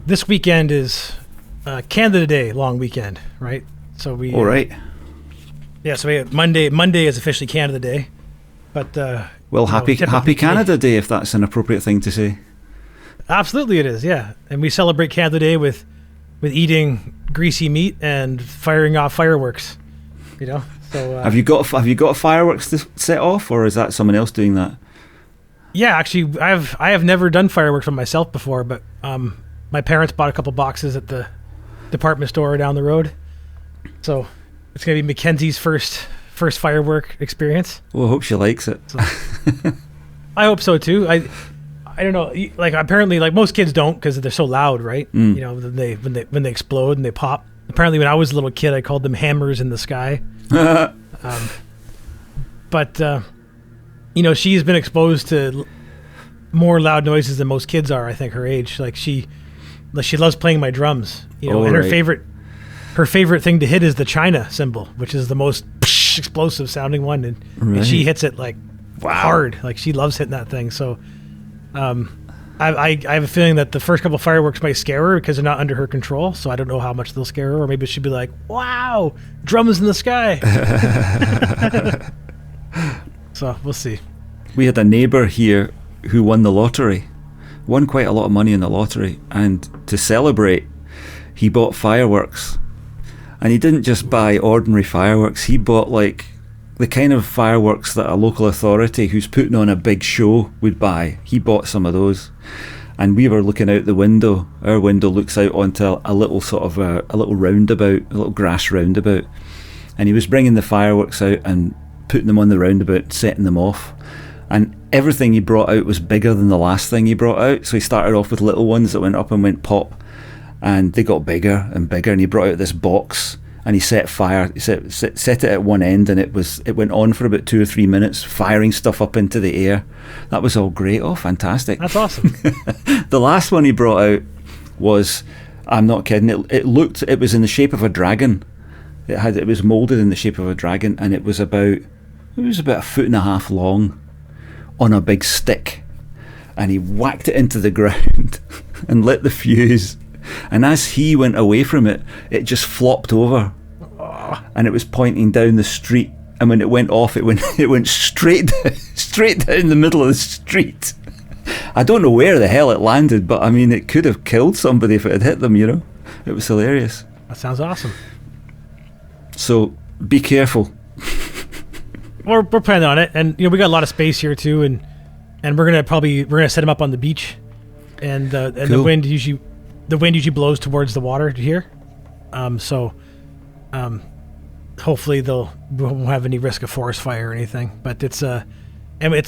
this weekend is Canada Day long weekend, right? So we. All right. Yeah, so we have Monday is officially Canada Day, but well, happy Canada Day, if that's an appropriate thing to say. Absolutely, it is. Yeah, and we celebrate Canada Day with eating greasy meat and firing off fireworks. You know, so have you got fireworks to set off, or is that someone else doing that? Yeah, actually, I have never done fireworks for myself before, but my parents bought a couple boxes at the department store down the road, so. It's gonna be Mackenzie's first firework experience. Well, I hope she likes it. So, I hope so too. I don't know. Like apparently, like most kids don't because they're so loud, right? You know, when they explode and they pop. Apparently, when I was a little kid, I called them hammers in the sky. But you know, she's been exposed to more loud noises than most kids are. I think her age. Like she loves playing my drums. You know, and her favorite thing to hit is the China cymbal, which is the most explosive sounding one, and she hits it like hard. Like she loves hitting that thing. So I have a feeling that the first couple fireworks might scare her because they're not under her control. So I don't know how much they'll scare her, or maybe she'll be like, "Wow, drums in the sky." So we'll see. We had a neighbour here who won the lottery, won quite a lot of money in the lottery, and to celebrate, he bought fireworks. And he didn't just buy ordinary fireworks, he bought like the kind of fireworks that a local authority who's putting on a big show would buy. He bought some of those. And we were looking out the window. Our window looks out onto a little sort of a little roundabout, a little grass roundabout. And he was bringing the fireworks out and putting them on the roundabout, setting them off. And everything he brought out was bigger than the last thing he brought out. So he started off with little ones that went up and went pop. And they got bigger and bigger, and he brought out this box and he set fire. He set it at one end, and it went on for about 2 or 3 minutes, firing stuff up into the air. That was all great. Oh, fantastic! That's awesome. The last one he brought out was, I'm not kidding. It was in the shape of a dragon. It was molded in the shape of a dragon, and it was about a foot and a half long, on a big stick, and he whacked it into the ground and lit the fuse. And as he went away from it, it just flopped over, and it was pointing down the street. And when it went off, it went straight down the middle of the street. I don't know where the hell it landed, but I mean, it could have killed somebody if it had hit them. You know, it was hilarious. That sounds awesome. So be careful. We're planning on it, and you know we got a lot of space here too, and we're gonna set them up on the beach, and cool. the wind usually blows towards the water here, so hopefully we won't have any risk of forest fire or anything. But it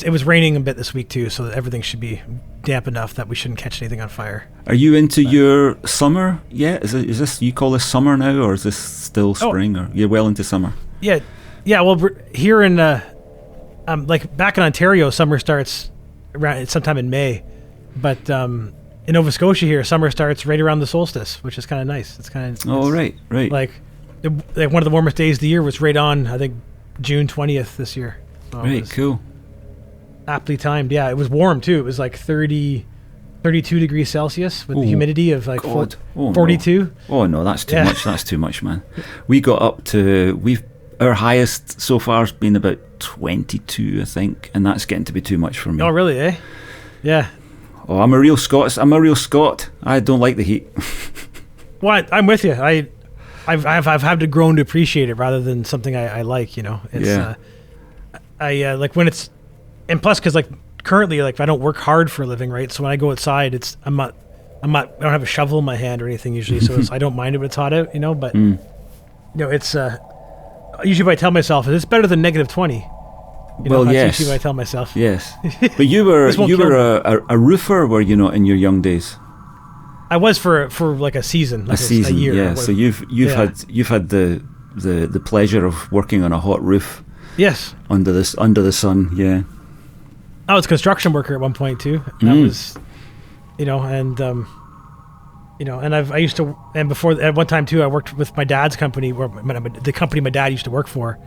was raining a bit this week too, so everything should be damp enough that we shouldn't catch anything on fire. Are you into your summer yet? Is this, you call this summer now, or is this still spring? Or you're well into summer? Yeah. Well, here in like back in Ontario, summer starts around sometime in May, but in Nova Scotia here, summer starts right around the solstice, which is kind of nice. It's kind of right. Like one of the warmest days of the year was right on, I think, June 20th this year. So right, cool. Aptly timed. Yeah, it was warm too. It was like 32 degrees Celsius with the humidity of like 42. No. Oh no, that's too much. That's too much, man. We got up to our highest so far has been about 22, I think, and that's getting to be too much for me. Oh really? Eh? Yeah. Oh, I'm a real Scot. I don't like the heat. Well, I'm with you. I've had to grown to appreciate it rather than something I like. You know, it's I like when it's, and plus because like currently like I don't work hard for a living, right? So when I go outside, I don't have a shovel in my hand or anything usually, so I don't mind it when it's hot out, you know. But you know, it's usually what I tell myself is it's better than -20. Well, that's yes. usually what I tell myself. Yes, but you were a roofer, were you not, in your young days? I was for like a season, like a year. Yeah. So you've had the pleasure of working on a hot roof. Yes. Under the sun. Yeah. I was a construction worker at one point too. That was, you know, and you know, and I used to, and before at one time too, I worked with my dad's company, the company my dad used to work for,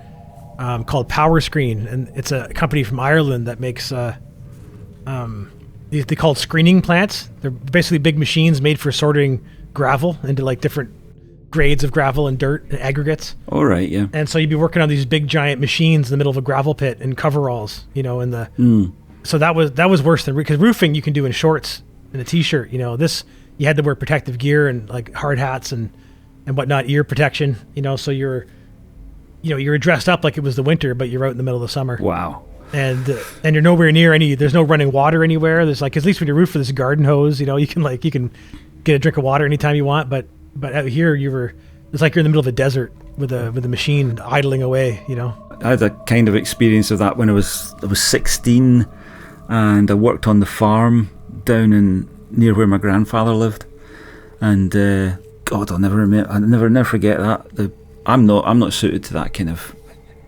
called Power Screen, and it's a company from Ireland that makes they called screening plants. They're basically big machines made for sorting gravel into like different grades of gravel and dirt and aggregates. All right, yeah. And so you'd be working on these big giant machines in the middle of a gravel pit in coveralls, So that was worse than, because roofing you can do in shorts and a t-shirt. This you had to wear protective gear and like hard hats and whatnot, ear protection. So you're dressed up like it was the winter, but you're out in the middle of the summer. Wow. And you're nowhere near there's no running water anywhere. There's like, at least when you roof for this garden hose, you can get a drink of water anytime you want. But out here it's like you're in the middle of a desert with a machine idling away. I had a kind of experience of that when I was 16, and I worked on the farm down near where my grandfather lived. And God, I'll never forget that. I'm not suited to that kind of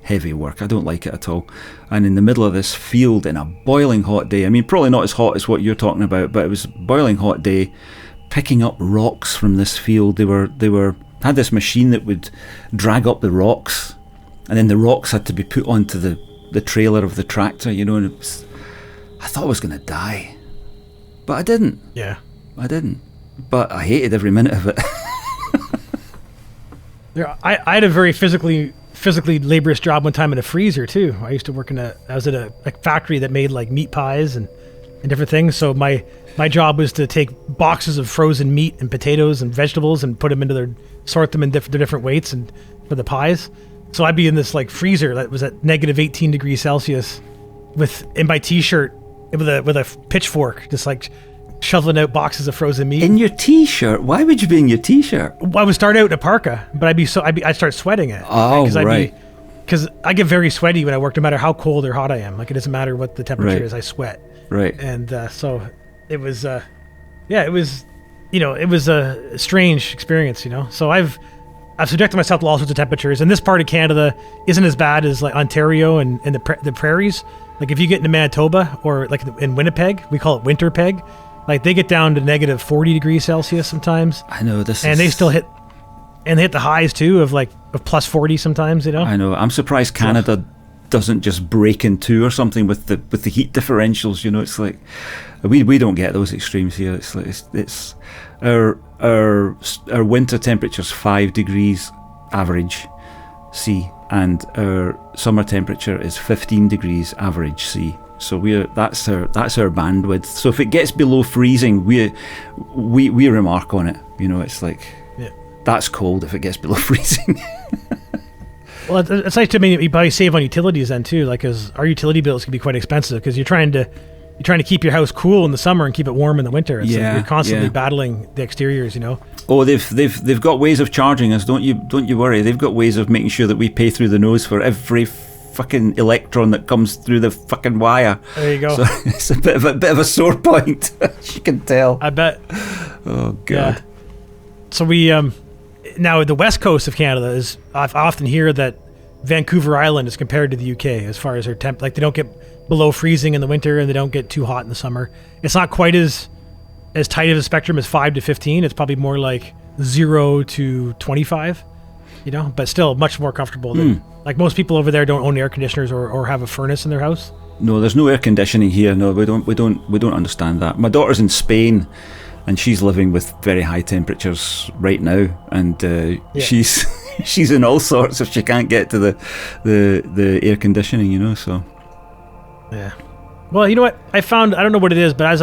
heavy work. I don't like it at all. And in the middle of this field in a boiling hot day, I mean, probably not as hot as what you're talking about, but it was a boiling hot day, picking up rocks from this field. They had this machine that would drag up the rocks, and then the rocks had to be put onto the trailer of the tractor, and I thought I was going to die, but I didn't. Yeah. I didn't. But I hated every minute of it. I had a very physically laborious job one time in a freezer too. I used to work I was at a factory that made like meat pies and different things. So my job was to take boxes of frozen meat and potatoes and vegetables and put them sort them in different weights and for the pies. So I'd be in this like freezer that was at negative 18 degrees Celsius in my t-shirt with a pitchfork, just like shoveling out boxes of frozen meat. In your t-shirt? Why would you be in your t-shirt? Well, I would start out in a parka, but I'd start sweating it. Oh, right. Because I get very sweaty when I work, no matter how cold or hot I am. Like, it doesn't matter what the temperature is, I sweat. Right. And so it was, it was a strange experience, So I've subjected myself to all sorts of temperatures, and this part of Canada isn't as bad as like Ontario and the prairies. Like if you get into Manitoba or like in Winnipeg, we call it winter peg. Like they get down to negative 40 degrees Celsius sometimes. I know they still hit, and they hit the highs too of plus 40 sometimes. I know. I'm surprised Canada doesn't just break in two or something with the heat differentials. It's like we don't get those extremes here. It's like it's our winter temperature's 5 degrees average C, and our summer temperature is 15 degrees average C. So that's our bandwidth. So if it gets below freezing, we remark on it. It's like, that's cold if it gets below freezing. Well, it's nice to me you probably save on utilities then too, like, because our utility bills can be quite expensive because you're trying to keep your house cool in the summer and keep it warm in the winter. It's like you're constantly battling the exteriors, Oh, they've got ways of charging us. Don't you worry. They've got ways of making sure that we pay through the nose for every fucking electron that comes through the fucking wire. There you go. So it's a bit of a sore point. You can tell. I bet. Oh god. Yeah. So we now the west coast of Canada is. I often hear that Vancouver Island is compared to the UK as far as their temp. Like they don't get below freezing in the winter and they don't get too hot in the summer. It's not quite as tight of a spectrum as 5 to 15. It's probably more like 0 to 25. But still much more comfortable than like most people over there don't own air conditioners or have a furnace in their house. No, there's no air conditioning here. No, we don't understand that. My daughter's in Spain, and she's living with very high temperatures right now, and she's in all sorts if she can't get to the air conditioning. So. Yeah. Well, you know what I found? I don't know what it is, but as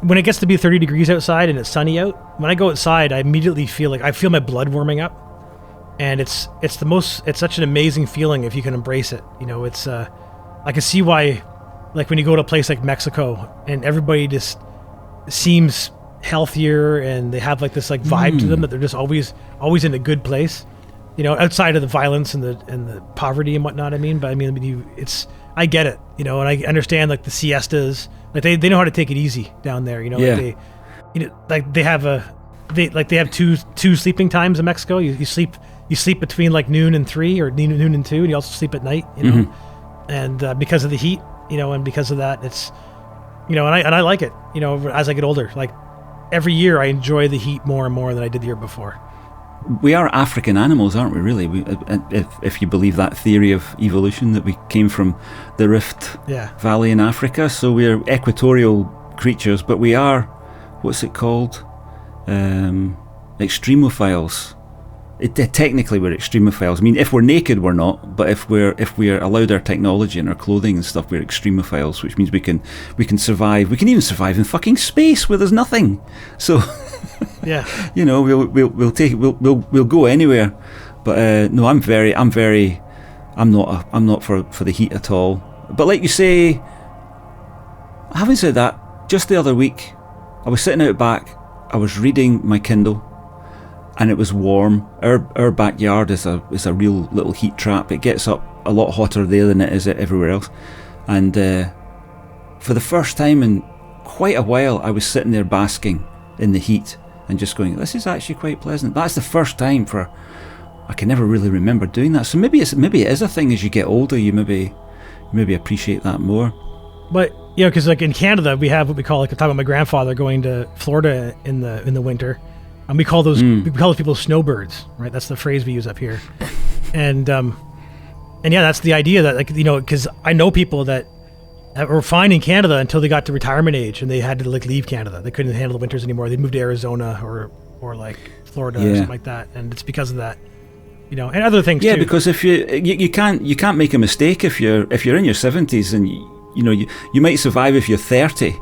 when it gets to be 30 degrees outside and it's sunny out, when I go outside, I immediately feel my blood warming up. And it's such an amazing feeling if you can embrace it. It's I can see why, like when you go to a place like Mexico and everybody just seems healthier and they have like this like vibe to them that they're just always in a good place, outside of the violence and the poverty and whatnot. But I get it, and I understand like the siestas, like they know how to take it easy down there, like they have two sleeping times in Mexico. You sleep between like noon and 3 or noon and 2, and you also sleep at night, and because of the heat, and because of that, it's, and I like it, as I get older. Like every year I enjoy the heat more and more than I did the year before. we are African animals, aren't we? Really, if you believe that theory of evolution, that we came from the Rift Valley in Africa, so we're equatorial creatures, but we are, what's it called? Extremophiles. Technically, we're extremophiles. I mean, if we're naked, we're not. But if we're allowed our technology and our clothing and stuff, we're extremophiles, which means we can survive. We can even survive in fucking space where there's nothing. So, you know, we'll go anywhere. But no, I'm not for the heat at all. But like you say, having said that, just the other week, I was sitting out back. I was reading my Kindle. And it was warm. Our backyard is a real little heat trap. It gets up a lot hotter there than it is everywhere else. And for the first time in quite a while, I was sitting there basking in the heat and just going, this is actually quite pleasant. That's the first time I can never really remember doing that. So maybe it is a thing as you get older. You maybe appreciate that more. But you know, because like in Canada, we have what we call, like, I'm talking about my grandfather going to Florida in the winter. And we call those people snowbirds, right? That's the phrase we use up here. And yeah, that's the idea that, like, you know, because I know people that were fine in Canada until they got to retirement age and they had to, like, leave Canada. They couldn't handle the winters anymore. They'd move to Arizona or like Florida or something like that. And it's because of that, you know, and other things too. Yeah, because if you can't make a mistake if you're in your 70s, and you know you might survive if you're 30.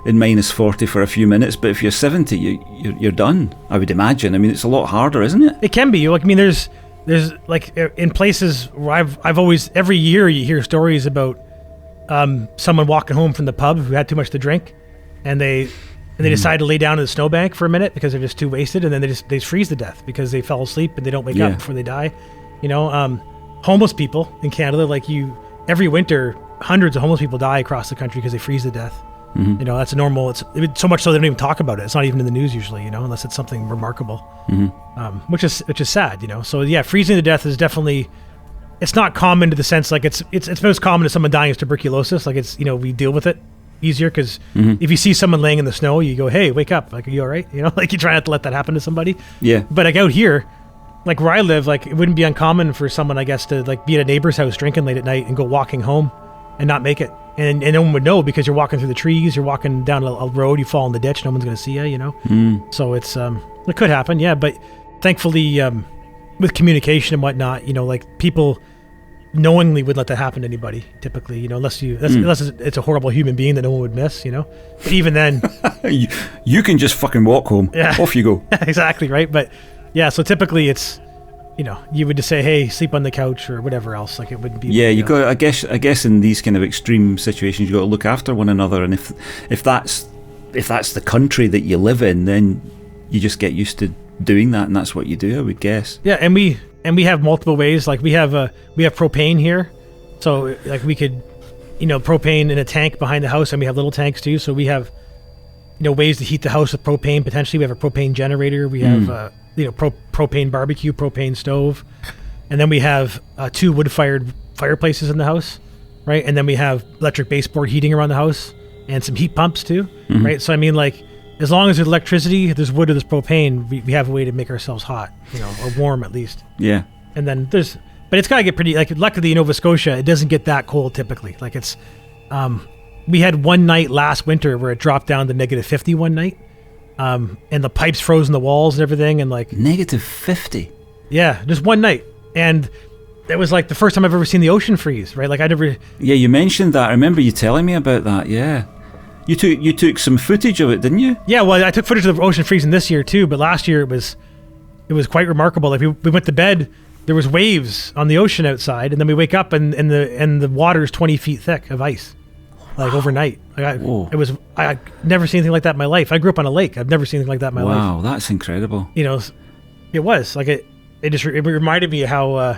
In -40 for a few minutes, but if you're 70, you're done, I would imagine. I mean, it's a lot harder, isn't it? It can be. Like, I mean, there's like in places where I've always, every year you hear stories about someone walking home from the pub who had too much to drink, and they decide to lay down in the snowbank for a minute because they're just too wasted, and then they freeze to death because they fell asleep and they don't wake up before they die. You know, homeless people in Canada, like, every winter, hundreds of homeless people die across the country because they freeze to death. Mm-hmm. You know, that's normal. It's so much so they don't even talk about it. It's not even in the news usually, you know, unless it's something remarkable, which is sad, you know. So yeah, freezing to death is definitely, it's not common to the sense, like it's most common to someone dying of tuberculosis. Like, it's, you know, we deal with it easier because if you see someone laying in the snow, you go, hey, wake up, like, are you all right? You know, like, you try not to let that happen to somebody. Yeah. But like out here, like where I live, like, it wouldn't be uncommon for someone, I guess, to like be at a neighbor's house drinking late at night and go walking home and not make it. And no one would know because you're walking through the trees, you're walking down a road, you fall in the ditch, no one's going to see you, you know? So it's, it could happen, yeah. But thankfully, with communication and whatnot, you know, like, people knowingly would let that happen to anybody, typically, you know, unless it's a horrible human being that no one would miss, you know? But even then... you can just fucking walk home. Yeah. Off you go. Exactly, right? But yeah, so typically it's... You know, you would just say, "Hey, sleep on the couch" or whatever else. Like, it wouldn't be. Yeah, you got. I guess in these kind of extreme situations, you got to look after one another. And if that's the country that you live in, then you just get used to doing that, and that's what you do, I would guess. Yeah, and we have multiple ways. Like, we have propane here, so like we could, you know, propane in a tank behind the house, and we have little tanks too. So we have, you know, ways to heat the house with propane. Potentially, we have a propane generator. We have. You know, propane barbecue, propane stove, and then we have 2 wood-fired fireplaces in the house, right? And then we have electric baseboard heating around the house and some heat pumps too, right? So I mean, like, as long as there's electricity, there's wood or there's propane, we have a way to make ourselves hot, you know, or warm at least. Yeah. And then but it's gotta get pretty, like, luckily in Nova Scotia, it doesn't get that cold typically. Like, it's, we had one night last winter where it dropped down to -50 one night. And the pipes froze in the walls and everything, and like -50. Yeah, just one night, and it was like the first time I've ever seen the ocean freeze. Right, like I never. Yeah, you mentioned that. I remember you telling me about that. Yeah, you took some footage of it, didn't you? Yeah, well, I took footage of the ocean freezing this year too, but last year it was quite remarkable. Like, we went to bed, there was waves on the ocean outside, and then we wake up and the water's 20 feet thick of ice. Like, overnight. Like, I never seen anything like that in my life. I grew up on a lake. I've never seen anything like that in my life. Wow, that's incredible. You know, it was like it reminded me how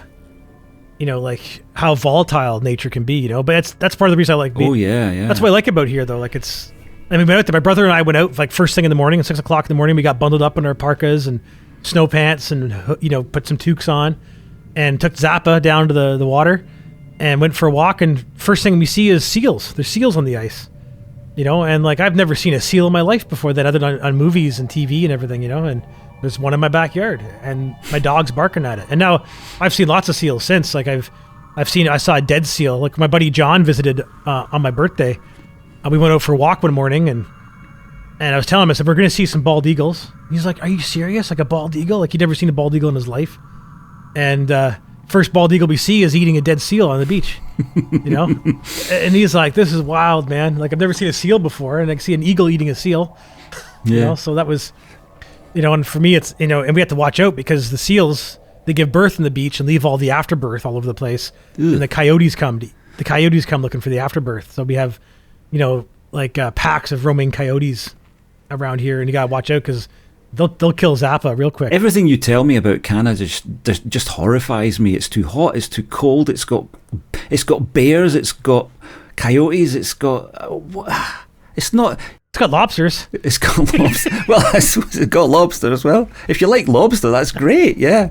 you know, like, how volatile nature can be, you know. But that's part of the reason I like. Yeah. That's what I like about here, though. Like, it's. I mean, my brother and I went out like first thing in the morning, at 6 o'clock in the morning. We got bundled up in our parkas and snow pants, and, you know, put some toques on, and took Zappa down to the water. And went for a walk, and first thing we see is seals. There's seals on the ice, and like I've never seen a seal in my life before that, other than on movies and TV and everything, and there's one in my backyard and my dog's barking at it. And now I've seen lots of seals since. Like I saw a dead seal. Like my buddy John visited on my birthday. We went out for a walk one morning and I was telling him, I said, we're going to see some bald eagles. He's like, are you serious? Like a bald eagle? Like he'd never seen a bald eagle in his life. And first bald eagle we see is eating a dead seal on the beach, And he's like, this is wild, man. Like I've never seen a seal before, and I see an eagle eating a seal. Yeah. So that was, and for me it's, and we have to watch out because the seals, they give birth on the beach and leave all the afterbirth all over the place. Ew. And the coyotes come looking for the afterbirth. So we have, packs of roaming coyotes around here, and you gotta watch out because they'll kill Zappa real quick. Everything you tell me about Canada just horrifies me. It's too hot. It's too cold. It's got bears. It's got coyotes. It's got it's not. It's got lobsters. It's got lobster. Well, I suppose it's got lobster as well. If you like lobster, that's great. Yeah.